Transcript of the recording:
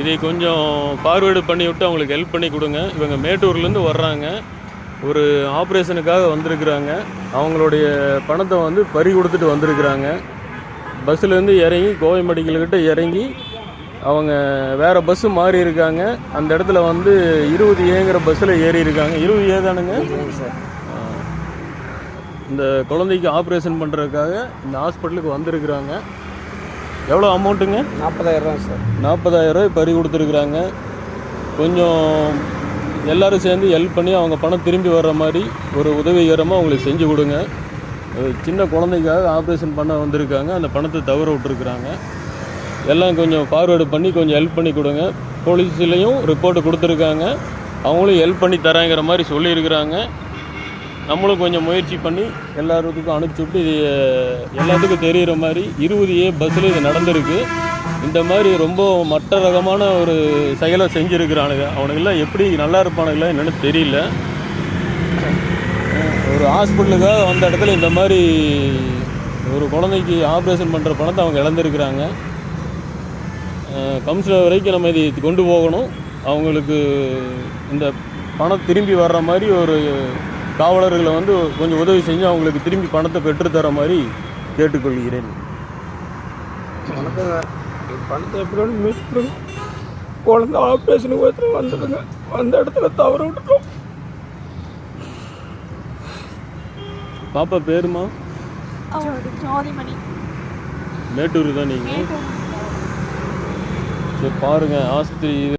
இதை கொஞ்சம் ஃபார்வேர்டு பண்ணி விட்டு அவங்களுக்கு ஹெல்ப் பண்ணி கொடுங்க. இவங்க மேட்டூர்லேருந்து வர்றாங்க, ஒரு ஆப்ரேஷனுக்காக வந்திருக்கிறாங்க. அவங்களுடைய பணத்தை வந்து பறி கொடுத்துட்டு வந்திருக்கிறாங்க. பஸ்ஸுலேருந்து இறங்கி கோவை மெடிக்கல்கிட்ட இறங்கி அவங்க வேறு பஸ்ஸு மாறி இருக்காங்க. அந்த இடத்துல வந்து 20A பஸ்ஸில் ஏறி இருக்காங்க. 20A தானுங்க சார். இந்த குழந்தைக்கு ஆப்ரேஷன் பண்ணுறதுக்காக இந்த ஹாஸ்பிட்டலுக்கு வந்திருக்கிறாங்க. எவ்வளோ அமௌண்ட்டுங்க? 40,000 சார். 40,000 பறி கொடுத்துருக்குறாங்க. கொஞ்சம் எல்லோரும் சேர்ந்து ஹெல்ப் பண்ணி அவங்க பணம் திரும்பி வர்ற மாதிரி ஒரு உதவிகரமாக அவங்களுக்கு செஞ்சு கொடுங்க. சின்ன குழந்தைக்காக ஆப்ரேஷன் பண்ண வந்திருக்காங்க, அந்த பணத்தை தவற விட்டுருக்குறாங்க. எல்லாம் கொஞ்சம் ஃபார்வேர்டு பண்ணி கொஞ்சம் ஹெல்ப் பண்ணி கொடுங்க. போலீஸ்லேயும் ரிப்போர்ட்டு கொடுத்துருக்காங்க, அவங்களும் ஹெல்ப் பண்ணி தராங்கிற மாதிரி சொல்லியிருக்கிறாங்க. நம்மளும் கொஞ்சம் முயற்சி பண்ணி எல்லாத்துக்கும் அனுப்பிச்சி விட்டு இது எல்லாத்துக்கும் தெரிகிற மாதிரி 20A பஸ்ஸில் இது நடந்திருக்கு. இந்த மாதிரி ரொம்ப மட்ட ரகமான ஒரு செயலை செஞ்சுருக்கிறானுங்க. அவனுங்கெல்லாம் எப்படி நல்லா இருப்பானுங்களா என்னென்னு தெரியல. ஒரு ஹாஸ்பிட்டலுக்காக வந்த இடத்துல இந்த மாதிரி ஒரு குழந்தைக்கு ஆப்ரேஷன் பண்ணுற பணத்தை அவங்க இழந்திருக்கிறாங்க. கவுன்சிலர் வரைக்கும் நம்ம இதை கொண்டு போகணும். அவங்களுக்கு இந்த பணம் திரும்பி வர்ற மாதிரி ஒரு காவலர்களை வந்து கொஞ்சம் உதவி செஞ்சு அவங்களுக்கு திரும்பி பணத்தை பெற்றுத்தர மாதிரி கேட்டுக்கொள்கிறேன். பணத்தை எப்படி மீட்டு குழந்தை ஆப்ரேஷனுக்கு ஒருத்தர் வந்துடுங்க, அந்த இடத்துல தவற விட்டுட்டோம். பாப்பா பேருமா? ஜோதிமணி. மேட்டூர் தான் நீங்கள்? சரி பாருங்கள், ஆஸ்பத்திரி